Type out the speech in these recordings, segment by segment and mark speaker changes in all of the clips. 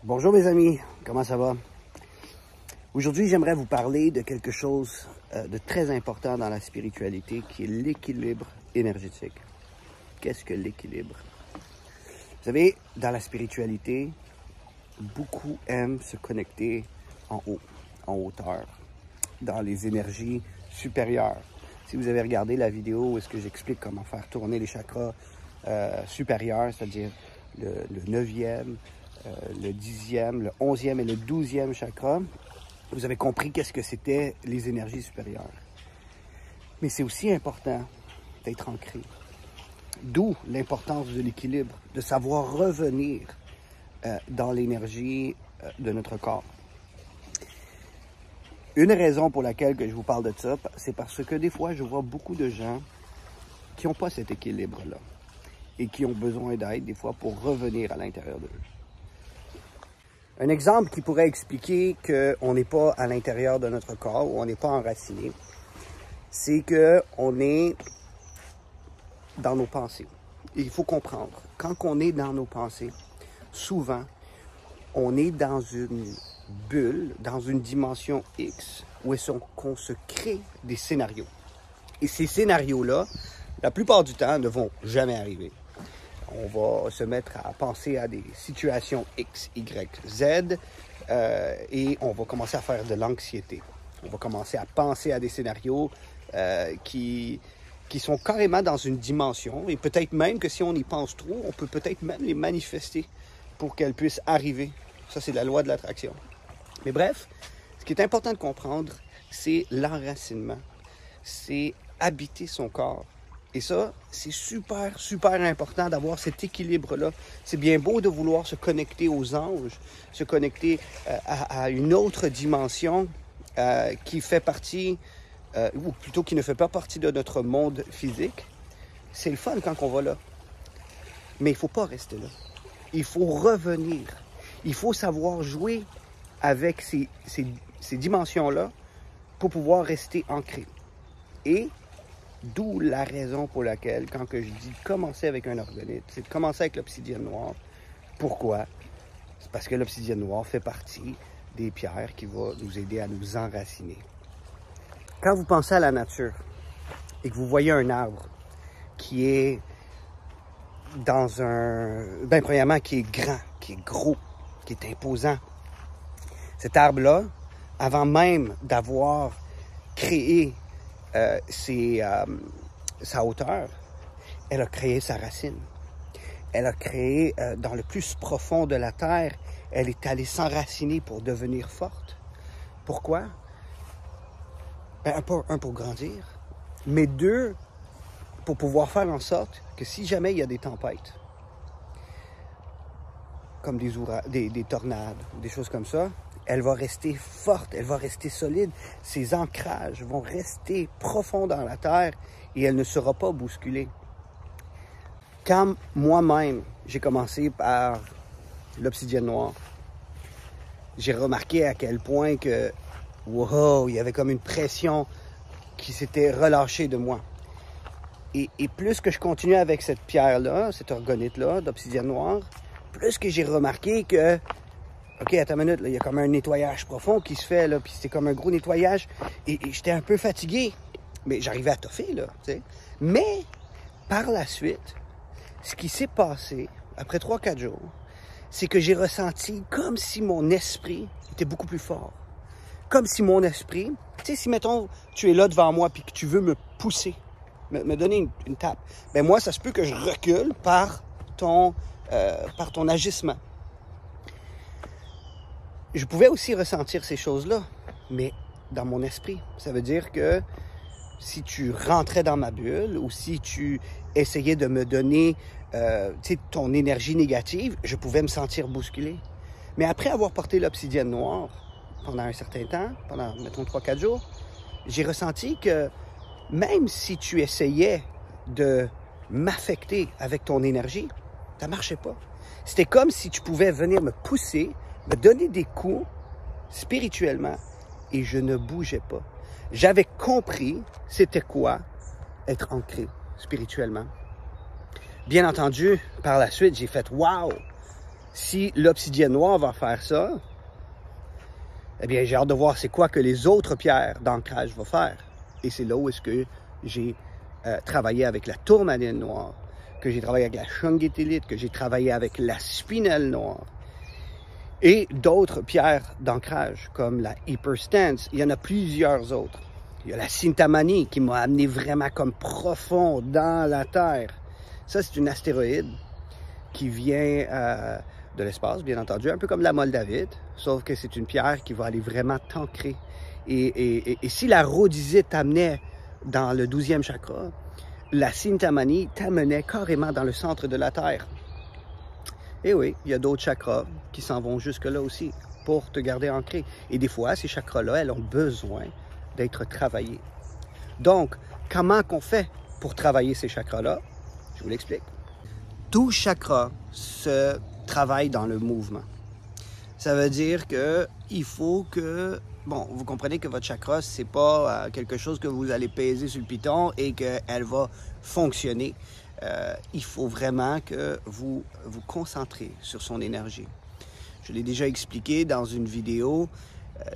Speaker 1: Bonjour mes amis, comment ça va? Aujourd'hui, j'aimerais vous parler de quelque chose de très important dans la spiritualité qui est l'équilibre énergétique. Qu'est-ce que l'équilibre? Vous savez, dans la spiritualité, beaucoup aiment se connecter en haut, en hauteur, dans les énergies supérieures. Si vous avez regardé la vidéo où est-ce que j'explique comment faire tourner les chakras supérieurs, c'est-à-dire le 9e, le 10e, le 11e et le 12e chakra, vous avez compris qu'est-ce que c'était les énergies supérieures. Mais c'est aussi important d'être ancré. D'où l'importance de l'équilibre, de savoir revenir dans l'énergie de notre corps. Une raison pour laquelle je vous parle de ça, c'est parce que des fois, je vois beaucoup de gens qui n'ont pas cet équilibre-là et qui ont besoin d'aide, des fois, pour revenir à l'intérieur d'eux. Un exemple qui pourrait expliquer qu'on n'est pas à l'intérieur de notre corps ou on n'est pas enraciné, c'est qu'on est dans nos pensées. Et il faut comprendre, quand on est dans nos pensées, souvent, on est dans une bulle, dans une dimension X, où est-ce qu'on se crée des scénarios. Et ces scénarios-là, la plupart du temps, ne vont jamais arriver. On va se mettre à penser à des situations X, Y, Z et on va commencer à faire de l'anxiété. On va commencer à penser à des scénarios qui sont carrément dans une dimension et peut-être même que si on y pense trop, on peut peut-être même les manifester pour qu'elles puissent arriver. Ça, c'est la loi de l'attraction. Mais bref, ce qui est important de comprendre, c'est l'enracinement. C'est habiter son corps. Et ça, c'est super, super important d'avoir cet équilibre-là. C'est bien beau de vouloir se connecter aux anges, se connecter à une autre dimension qui fait partie, ou plutôt qui ne fait pas partie de notre monde physique. C'est le fun quand on va là. Mais il ne faut pas rester là. Il faut revenir. Il faut savoir jouer avec ces dimensions-là pour pouvoir rester ancré. Et d'où la raison pour laquelle, quand je dis commencer avec un organite, c'est de commencer avec l'obsidienne noire. Pourquoi? C'est parce que l'obsidienne noire fait partie des pierres qui vont nous aider à nous enraciner. Quand vous pensez à la nature et que vous voyez un arbre qui est dans un... Bien, premièrement, qui est grand, qui est gros, qui est imposant. Cet arbre-là, avant même d'avoir créé sa hauteur, elle a créé sa racine. Elle a créé dans le plus profond de la terre, elle est allée s'enraciner pour devenir forte. Pourquoi? Ben, un, pour grandir, mais deux, pour pouvoir faire en sorte que si jamais il y a des tempêtes, comme des tornades, des choses comme ça, elle va rester forte, elle va rester solide. Ses ancrages vont rester profonds dans la terre et elle ne sera pas bousculée. Quand moi-même, j'ai commencé par l'obsidienne noire, j'ai remarqué à quel point que, wow, il y avait comme une pression qui s'était relâchée de moi. Et plus que je continuais avec cette pierre-là, cette orgonite-là, d'obsidienne noire, plus que j'ai remarqué que OK, attends une minute, là, il y a comme un nettoyage profond qui se fait, là, puis c'est comme un gros nettoyage. Et j'étais un peu fatigué, mais j'arrivais à toffer, là, tu sais. Mais, par la suite, ce qui s'est passé, après 3-4 jours, c'est que j'ai ressenti comme si mon esprit était beaucoup plus fort. Comme si mon esprit, tu sais, si, mettons, tu es là devant moi puis que tu veux me pousser, me donner une tape, ben moi, ça se peut que je recule par ton agissement. Je pouvais aussi ressentir ces choses-là, mais dans mon esprit. Ça veut dire que si tu rentrais dans ma bulle ou si tu essayais de me donner ton énergie négative, je pouvais me sentir bousculé. Mais après avoir porté l'obsidienne noire pendant un certain temps, pendant, mettons, 3-4 jours, j'ai ressenti que même si tu essayais de m'affecter avec ton énergie, ça ne marchait pas. C'était comme si tu pouvais venir me pousser, me donner des coups spirituellement et je ne bougeais pas. J'avais compris c'était quoi être ancré spirituellement. Bien entendu, par la suite, j'ai fait « Wow! Si l'obsidienne noire va faire ça, eh bien, j'ai hâte de voir c'est quoi que les autres pierres d'ancrage vont faire. Et c'est là où est-ce que j'ai travaillé avec la tourmaline noire, que j'ai travaillé avec la shungitellite, que j'ai travaillé avec la spinelle noire. Et d'autres pierres d'ancrage, comme la hyperstance. Il y en a plusieurs autres. Il y a la sintamani qui m'a amené vraiment comme profond dans la Terre. Ça, c'est une astéroïde qui vient de l'espace, bien entendu, un peu comme la moldavite, sauf que c'est une pierre qui va aller vraiment t'ancrer. Et si la rhodysite t'amenait dans le 12e chakra, la sintamani t'amenait carrément dans le centre de la Terre. Et oui, il y a d'autres chakras qui s'en vont jusque-là aussi pour te garder ancré. Et des fois, ces chakras-là, elles ont besoin d'être travaillés. Donc, comment qu'on fait pour travailler ces chakras-là? Je vous l'explique. Tout chakra se travaille dans le mouvement. Ça veut dire que il faut que... Bon, vous comprenez que votre chakra, c'est pas quelque chose que vous allez peser sur le piton et qu'elle va fonctionner. Il faut vraiment que vous vous concentrez sur son énergie. Je l'ai déjà expliqué dans une vidéo.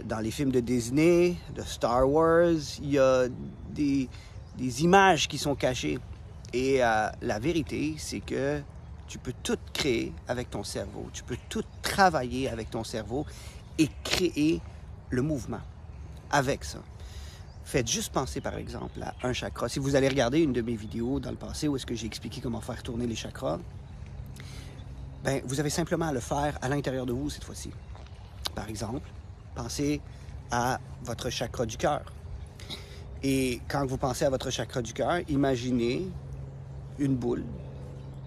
Speaker 1: Dans les films de Disney, de Star Wars, il y a des images qui sont cachées. Et la vérité, c'est que tu peux tout créer avec ton cerveau. Tu peux tout travailler avec ton cerveau et créer le mouvement avec ça. Faites juste penser, par exemple, à un chakra. Si vous allez regarder une de mes vidéos dans le passé où est-ce que j'ai expliqué comment faire tourner les chakras, ben, vous avez simplement à le faire à l'intérieur de vous cette fois-ci. Par exemple, pensez à votre chakra du cœur. Et quand vous pensez à votre chakra du cœur, imaginez une boule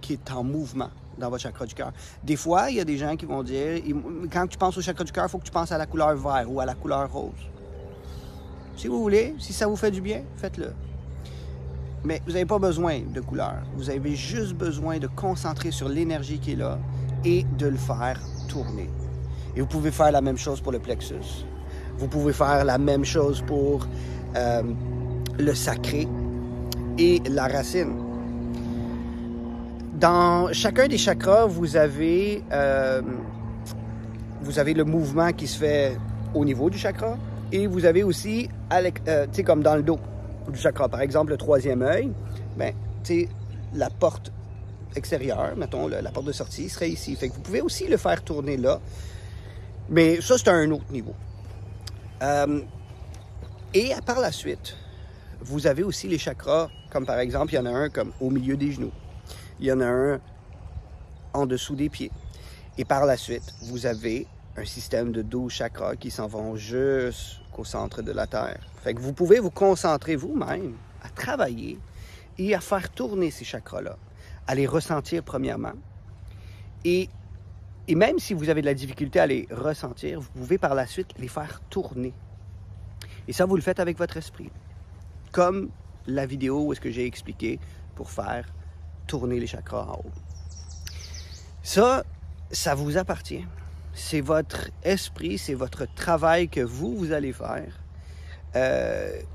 Speaker 1: qui est en mouvement dans votre chakra du cœur. Des fois, il y a des gens qui vont dire, quand tu penses au chakra du cœur, il faut que tu penses à la couleur vert ou à la couleur rose. Si vous voulez, si ça vous fait du bien, faites-le. Mais vous n'avez pas besoin de couleur. Vous avez juste besoin de concentrer sur l'énergie qui est là et de le faire tourner. Et vous pouvez faire la même chose pour le plexus. Vous pouvez faire la même chose pour le sacré et la racine. Dans chacun des chakras, vous avez le mouvement qui se fait au niveau du chakra et vous avez aussi, comme dans le dos du chakra. Par exemple, le 3e œil, ben, la porte extérieure, mettons, la porte de sortie serait ici. Fait que vous pouvez aussi le faire tourner là. Mais ça, c'est à un autre niveau. Et par la suite, vous avez aussi les chakras, comme par exemple, il y en a un comme au milieu des genoux. Il y en a un en dessous des pieds. Et par la suite, vous avez un système de 12 chakras qui s'en vont jusqu'au centre de la Terre. Fait que vous pouvez vous concentrer vous-même à travailler et à faire tourner ces chakras-là, à les ressentir premièrement. Et même si vous avez de la difficulté à les ressentir, vous pouvez par la suite les faire tourner. Et ça, vous le faites avec votre esprit. Comme la vidéo où est-ce que j'ai expliqué pour faire tourner les chakras en haut. Ça vous appartient. C'est votre esprit, c'est votre travail que vous allez faire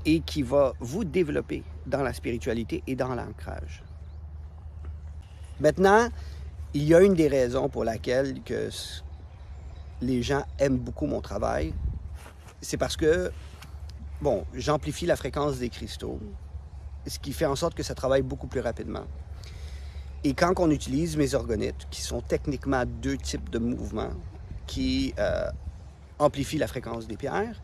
Speaker 1: et qui va vous développer dans la spiritualité et dans l'ancrage. Maintenant, il y a une des raisons pour laquelle que les gens aiment beaucoup mon travail. C'est parce que, bon, j'amplifie la fréquence des cristaux, ce qui fait en sorte que ça travaille beaucoup plus rapidement. Et quand on utilise mes orgonites, qui sont techniquement 2 types de mouvements qui amplifient la fréquence des pierres,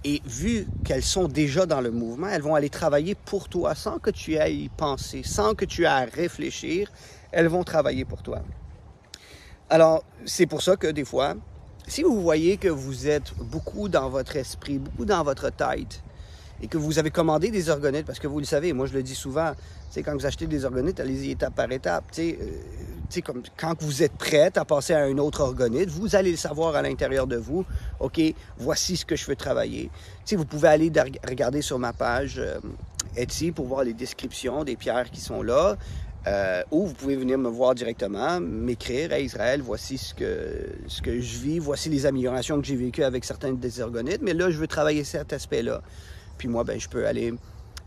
Speaker 1: et vu qu'elles sont déjà dans le mouvement, elles vont aller travailler pour toi sans que tu aies à y penser, sans que tu aies à réfléchir, elles vont travailler pour toi. Alors, c'est pour ça que des fois, si vous voyez que vous êtes beaucoup dans votre esprit, beaucoup dans votre tête, et que vous avez commandé des orgonites, parce que vous le savez, moi je le dis souvent, quand vous achetez des orgonites, allez-y étape par étape. Comme quand vous êtes prête à passer à un autre orgonite, vous allez le savoir à l'intérieur de vous. OK, voici ce que je veux travailler. Vous pouvez aller regarder sur ma page Etsy pour voir les descriptions des pierres qui sont là. Ou vous pouvez venir me voir directement, m'écrire à Israël, voici ce que je vis, voici les améliorations que j'ai vécues avec certains des orgonites, mais là, je veux travailler cet aspect-là. Puis moi, ben, je peux aller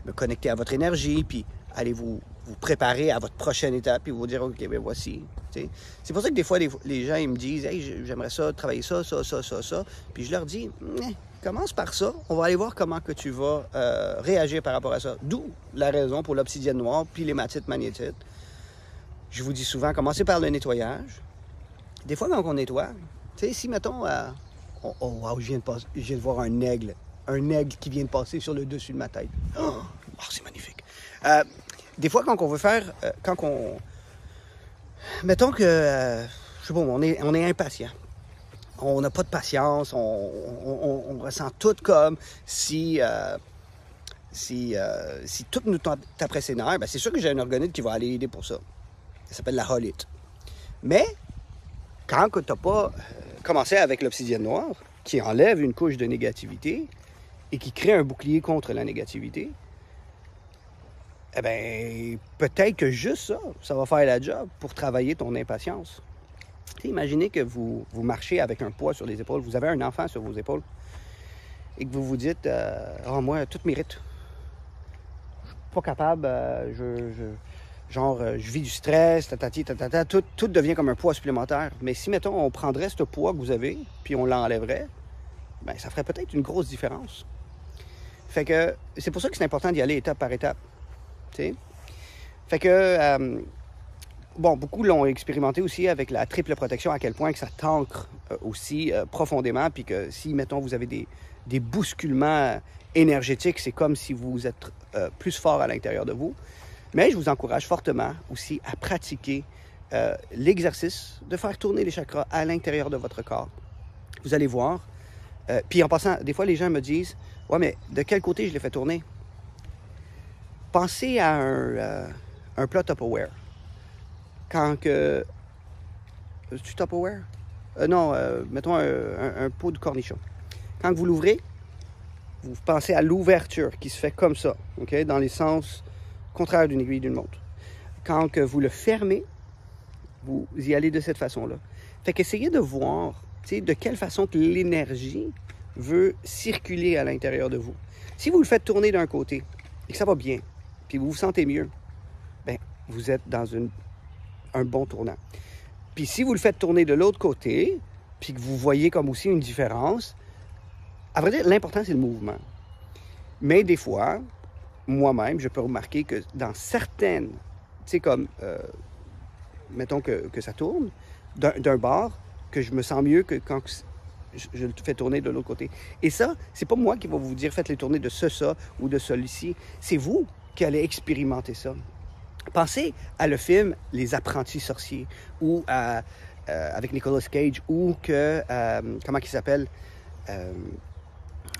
Speaker 1: me connecter à votre énergie, puis aller vous vous préparer à votre prochaine étape, puis vous dire, OK, ben voici. C'est pour ça que des fois, les gens, ils me disent, hey, j'aimerais ça, travailler ça. Puis je leur dis, commence par ça. On va aller voir comment que tu vas réagir par rapport à ça. D'où la raison pour l'obsidienne noire, puis l'hématite magnétite. Je vous dis souvent, commencez par le nettoyage. Des fois, quand on nettoie, tu sais, si, mettons, oh, wow, je viens de voir un aigle qui vient de passer sur le dessus de ma tête. Oh, c'est magnifique. Des fois, quand on veut faire, mettons que, je sais pas, on est impatient. On n'a pas de patience, on ressent tout comme si tout nous taperait ses nerfs, ben c'est sûr que j'ai un orgonite qui va aller aider pour ça. Ça s'appelle la holite. Mais, quand tu n'as pas commencé avec l'obsidienne noire, qui enlève une couche de négativité et qui crée un bouclier contre la négativité, eh bien, peut-être que juste ça va faire la job pour travailler ton impatience. T'sais, imaginez que vous marchez avec un poids sur les épaules, vous avez un enfant sur vos épaules, et que vous vous dites, moi, tout mérite. Je suis pas capable, je vis du stress, tout devient comme un poids supplémentaire. Mais si, mettons, on prendrait ce poids que vous avez, puis on l'enlèverait, bien, ça ferait peut-être une grosse différence. Fait que, c'est pour ça que c'est important d'y aller étape par étape. T'sais? Fait que, beaucoup l'ont expérimenté aussi avec la triple protection, à quel point que ça t'ancre aussi profondément, puis que si, mettons, vous avez des bousculements énergétiques, c'est comme si vous êtes plus fort à l'intérieur de vous. Mais je vous encourage fortement aussi à pratiquer l'exercice de faire tourner les chakras à l'intérieur de votre corps. Vous allez voir. Puis en passant, des fois, les gens me disent, « Ouais, mais de quel côté je les fais tourner? » Pensez à un plat Tupperware. Quand que... C'est-tu Tupperware? Non, mettons un pot de cornichon. Quand vous l'ouvrez, vous pensez à l'ouverture qui se fait comme ça, OK? Dans les sens contraires d'une aiguille d'une montre. Quand que vous le fermez, vous y allez de cette façon-là. Fait qu'essayez de voir, de quelle façon que l'énergie veut circuler à l'intérieur de vous. Si vous le faites tourner d'un côté et que ça va bien, puis vous vous sentez mieux, bien, vous êtes dans un bon tournant. Puis si vous le faites tourner de l'autre côté, puis que vous voyez comme aussi une différence, à vrai dire, l'important, c'est le mouvement. Mais des fois, moi-même, je peux remarquer que dans certaines, tu sais, comme, mettons que ça tourne, d'un bord, que je me sens mieux que quand je le fais tourner de l'autre côté. Et ça, c'est pas moi qui va vous dire, faites-les tourner de ça ou de celui-ci. C'est vous qui allez expérimenter ça. Pensez à le film Les Apprentis Sorciers, ou avec Nicolas Cage, ou que, comment il s'appelle,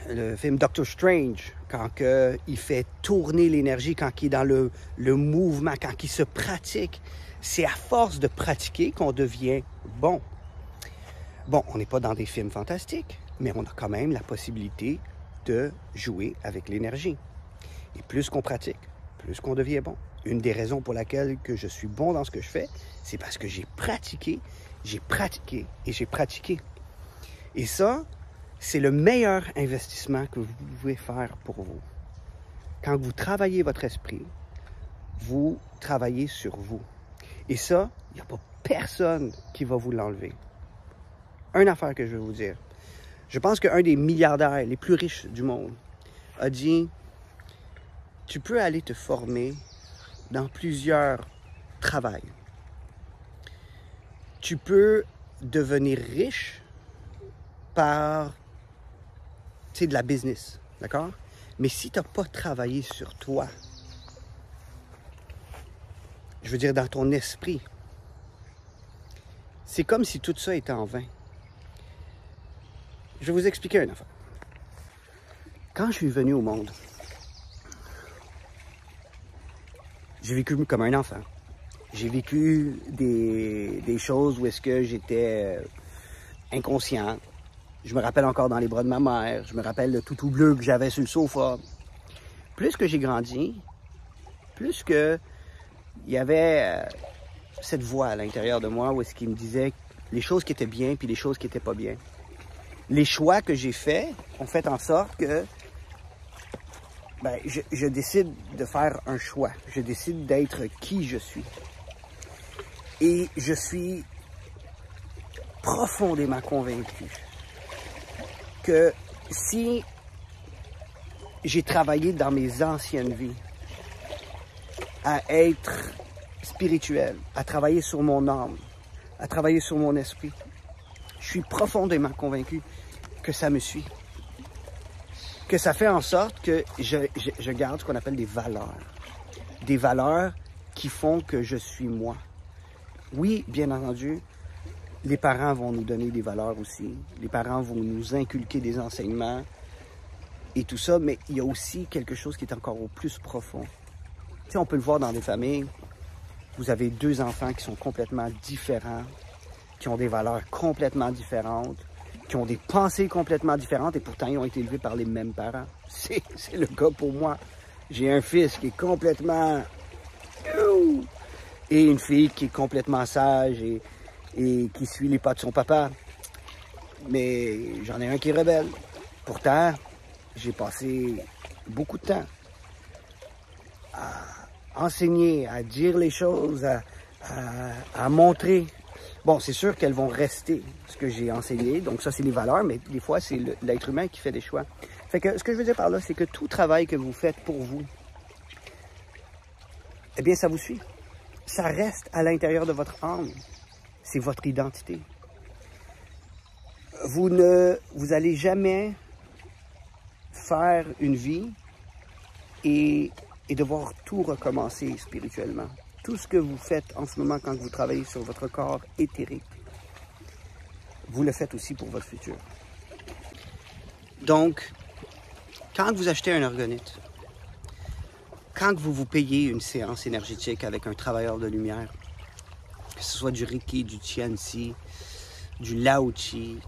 Speaker 1: le film Doctor Strange, quand il fait tourner l'énergie, quand il est dans le mouvement, quand il se pratique. C'est à force de pratiquer qu'on devient bon. Bon, on n'est pas dans des films fantastiques, mais on a quand même la possibilité de jouer avec l'énergie. Et plus qu'on pratique, plus qu'on devient bon. Une des raisons pour laquelle que je suis bon dans ce que je fais, c'est parce que j'ai pratiqué et j'ai pratiqué. Et ça, c'est le meilleur investissement que vous pouvez faire pour vous. Quand vous travaillez votre esprit, vous travaillez sur vous. Et ça, il n'y a pas personne qui va vous l'enlever. Une affaire que je vais vous dire. Je pense qu'un des milliardaires les plus riches du monde a dit, tu peux aller te former dans plusieurs travails. Tu peux devenir riche par, de la business, d'accord? Mais si tu n'as pas travaillé sur toi, je veux dire dans ton esprit, c'est comme si tout ça était en vain. Je vais vous expliquer une affaire. Quand je suis venu au monde, j'ai vécu comme un enfant. J'ai vécu des choses où est-ce que j'étais inconscient. Je me rappelle encore dans les bras de ma mère. Je me rappelle le toutou bleu que j'avais sur le sofa. Plus que j'ai grandi, plus que il y avait cette voix à l'intérieur de moi où est-ce qu'il me disait les choses qui étaient bien puis les choses qui n'étaient pas bien. Les choix que j'ai faits ont fait en sorte que ben, je décide de faire un choix. Je décide d'être qui je suis. Et je suis profondément convaincu que si j'ai travaillé dans mes anciennes vies à être spirituel, à travailler sur mon âme, à travailler sur mon esprit, je suis profondément convaincu que ça me suit. Que ça fait en sorte que je garde ce qu'on appelle des valeurs. Des valeurs qui font que je suis moi. Oui, bien entendu, les parents vont nous donner des valeurs aussi. Les parents vont nous inculquer des enseignements et tout ça, mais il y a aussi quelque chose qui est encore au plus profond. Tu sais, on peut le voir dans des familles. Vous avez deux enfants qui sont complètement différents, qui ont des valeurs complètement différentes, qui ont des pensées complètement différentes et pourtant ils ont été élevés par les mêmes parents. C'est le cas pour moi. J'ai un fils qui est complètement... et une fille qui est complètement sage et qui suit les pas de son papa. Mais j'en ai un qui est rebelle. Pourtant, j'ai passé beaucoup de temps à enseigner, à dire les choses, à montrer. Bon, c'est sûr qu'elles vont rester ce que j'ai enseigné, donc ça c'est les valeurs, mais des fois c'est l'être humain qui fait des choix. Fait que ce que je veux dire par là, c'est que tout travail que vous faites pour vous, eh bien ça vous suit. Ça reste à l'intérieur de votre âme. C'est votre identité. Vous allez jamais faire une vie et devoir tout recommencer spirituellement. Tout ce que vous faites en ce moment quand vous travaillez sur votre corps éthérique, vous le faites aussi pour votre futur. Donc, quand vous achetez un orgonite, quand vous vous payez une séance énergétique avec un travailleur de lumière, que ce soit du Reiki, du Tianxi, du Lao Chi,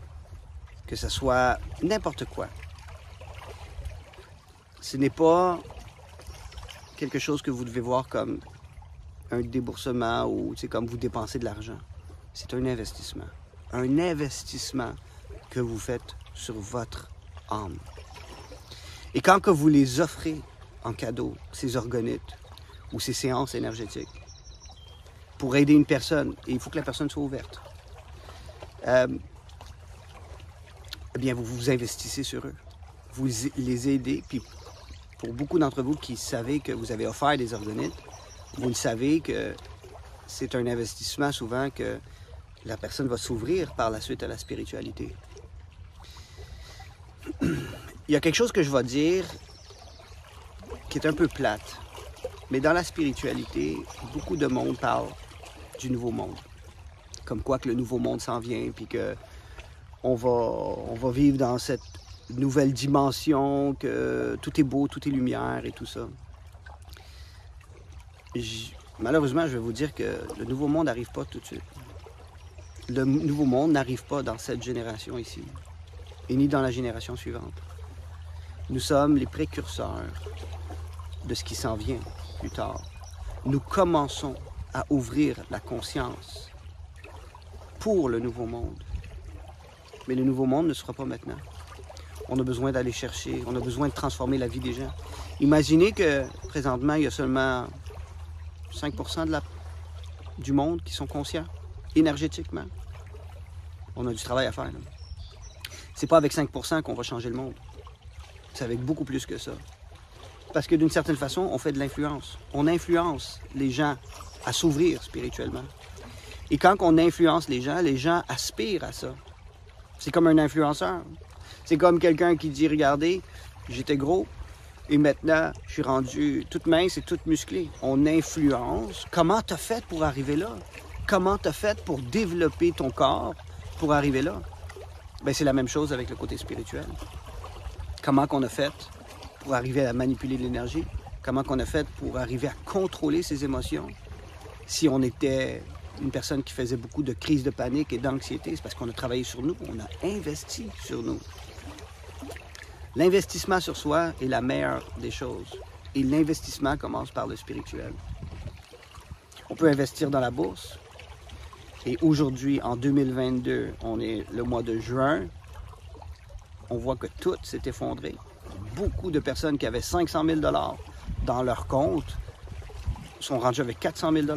Speaker 1: que ce soit n'importe quoi, ce n'est pas quelque chose que vous devez voir comme un déboursement ou comme vous dépensez de l'argent. C'est un investissement. Un investissement que vous faites sur votre âme. Et quand que vous les offrez en cadeau, ces orgonites ou ces séances énergétiques, pour aider une personne, et il faut que la personne soit ouverte, eh bien, vous vous investissez sur eux. Vous les aidez, puis pour beaucoup d'entre vous qui savez que vous avez offert des orgonites, vous le savez que c'est un investissement souvent que la personne va s'ouvrir par la suite à la spiritualité. Il y a quelque chose que je vais dire qui est un peu plate, mais dans la spiritualité, beaucoup de monde parle du nouveau monde. Comme quoi que le nouveau monde s'en vient, puis que on va vivre dans cette nouvelle dimension, que tout est beau, tout est lumière et tout ça. Malheureusement, je vais vous dire que le nouveau monde n'arrive pas tout de suite. Le nouveau monde n'arrive pas dans cette génération ici, et ni dans la génération suivante. Nous sommes les précurseurs de ce qui s'en vient plus tard. Nous commençons à ouvrir la conscience pour le nouveau monde. Mais le nouveau monde ne sera pas maintenant. On a besoin d'aller chercher, on a besoin de transformer la vie des gens. Imaginez que présentement, il y a seulement 5% du monde qui sont conscients énergétiquement. On a du travail à faire. C'est pas avec 5% qu'on va changer le monde. C'est avec beaucoup plus que ça. Parce que d'une certaine façon, on fait de l'influence. On influence les gens à s'ouvrir spirituellement. Et quand on influence les gens aspirent à ça. C'est comme un influenceur. C'est comme quelqu'un qui dit, regardez, j'étais gros, et maintenant, je suis rendu toute mince et toute musclée. On influence. Comment t'as fait pour arriver là? Comment t'as fait pour développer ton corps pour arriver là? Bien, c'est la même chose avec le côté spirituel. Comment qu'on a fait pour arriver à manipuler l'énergie? Comment qu'on a fait pour arriver à contrôler ses émotions? Si on était une personne qui faisait beaucoup de crises de panique et d'anxiété, c'est parce qu'on a travaillé sur nous, on a investi sur nous. L'investissement sur soi est la meilleure des choses. Et l'investissement commence par le spirituel. On peut investir dans la bourse. Et aujourd'hui, en 2022, on est le mois de juin. On voit que tout s'est effondré. Beaucoup de personnes qui avaient 500 000 $ dans leur compte sont rendues avec 400 000 $.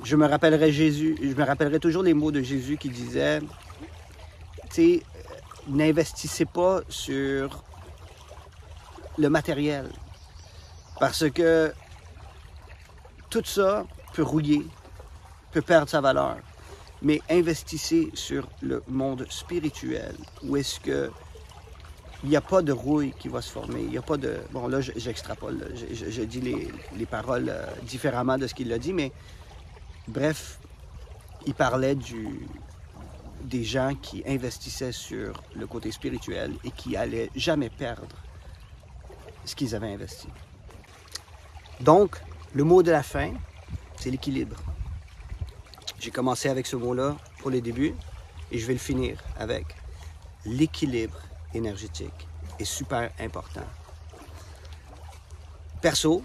Speaker 1: Je me rappellerai toujours les mots de Jésus qui disait, tu sais, n'investissez pas sur le matériel, parce que tout ça peut rouiller, peut perdre sa valeur, mais investissez sur le monde spirituel, où est-ce que il n'y a pas de rouille qui va se former, il n'y a pas de... Bon, là, j'extrapole, je dis les paroles différemment de ce qu'il a dit, mais bref, il parlait des gens qui investissaient sur le côté spirituel et qui allaient jamais perdre ce qu'ils avaient investi. Donc, le mot de la fin, c'est l'équilibre. J'ai commencé avec ce mot-là pour les débuts et je vais le finir avec l'équilibre énergétique est super important. Perso,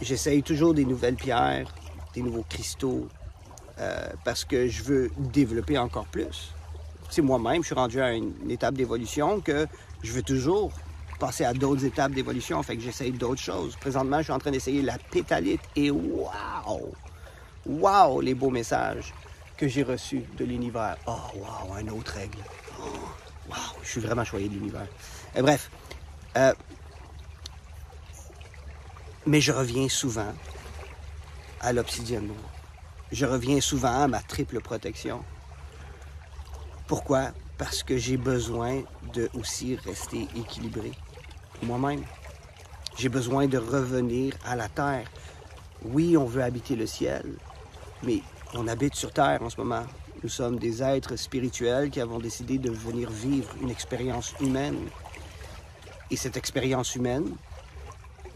Speaker 1: j'essaye toujours des nouvelles pierres, des nouveaux cristaux, parce que je veux développer encore plus. C'est moi-même, je suis rendu à une étape d'évolution que je veux toujours passer à d'autres étapes d'évolution, fait que j'essaye d'autres choses. Présentement, je suis en train d'essayer la pétalite et waouh! Waouh, les beaux messages que j'ai reçus de l'univers. Oh, waouh, un autre aigle. Oh, waouh, je suis vraiment choyé de l'univers. Et bref, mais je reviens souvent à l'obsidienne noire. Je reviens souvent à ma triple protection. Pourquoi? Parce que j'ai besoin de aussi rester équilibré moi-même. J'ai besoin de revenir à la terre. Oui, on veut habiter le ciel, mais on habite sur terre en ce moment. Nous sommes des êtres spirituels qui avons décidé de venir vivre une expérience humaine. Et cette expérience humaine,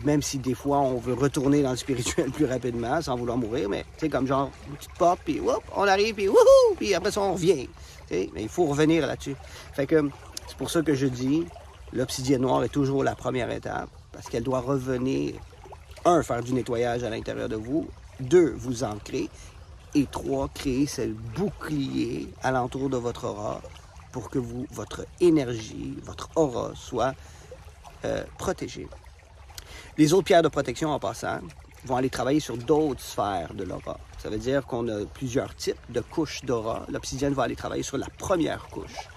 Speaker 1: même si des fois on veut retourner dans le spirituel plus rapidement sans vouloir mourir, mais tu sais, comme genre une petite pop, puis on arrive, puis wouhou, puis après ça on revient. Mais il faut revenir là-dessus. Fait que c'est pour ça que je dis, l'obsidienne noire est toujours la première étape, parce qu'elle doit revenir, 1, faire du nettoyage à l'intérieur de vous, 2, vous ancrer, et 3, créer ce bouclier alentour de votre aura pour que votre énergie, votre aura soit protégée. Les autres pierres de protection, en passant, vont aller travailler sur d'autres sphères de l'aura. Ça veut dire qu'on a plusieurs types de couches d'aura. L'obsidienne va aller travailler sur la première couche,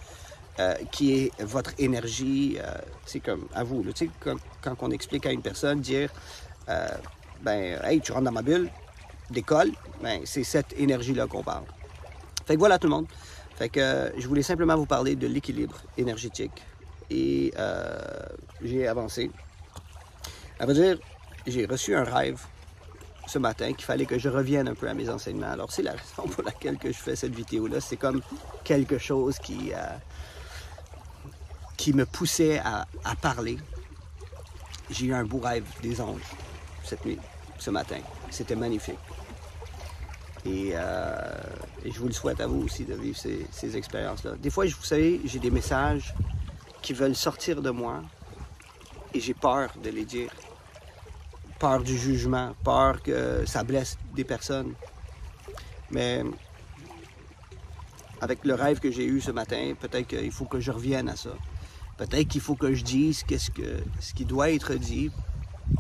Speaker 1: qui est votre énergie. C'est comme à vous, tu sais, quand on explique à une personne, dire hey, tu rentres dans ma bulle, décolle, ben, c'est cette énergie-là qu'on parle. Fait que voilà tout le monde. Fait que je voulais simplement vous parler de l'équilibre énergétique. Et j'ai avancé. À vrai dire, j'ai reçu un rêve ce matin qu'il fallait que je revienne un peu à mes enseignements. Alors, c'est la raison pour laquelle que je fais cette vidéo-là. C'est comme quelque chose qui me poussait à parler. J'ai eu un beau rêve des anges cette nuit, ce matin. C'était magnifique. Et je vous le souhaite à vous aussi de vivre ces expériences-là. Des fois, vous savez, j'ai des messages qui veulent sortir de moi et j'ai peur de les dire. Peur du jugement, peur que ça blesse des personnes. Mais avec le rêve que j'ai eu ce matin, peut-être qu'il faut que je revienne à ça. Peut-être qu'il faut que je dise ce qui doit être dit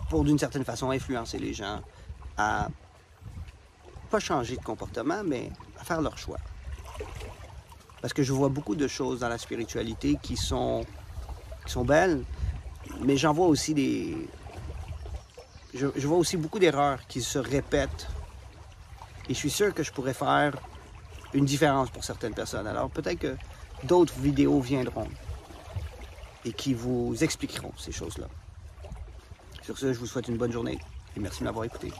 Speaker 1: pour, d'une certaine façon, influencer les gens à pas changer de comportement, mais à faire leur choix. Parce que je vois beaucoup de choses dans la spiritualité qui sont belles, mais j'en vois aussi je vois aussi beaucoup d'erreurs qui se répètent. Et je suis sûr que je pourrais faire une différence pour certaines personnes. Alors peut-être que d'autres vidéos viendront et qui vous expliqueront ces choses-là. Sur ce, je vous souhaite une bonne journée et merci de m'avoir écouté.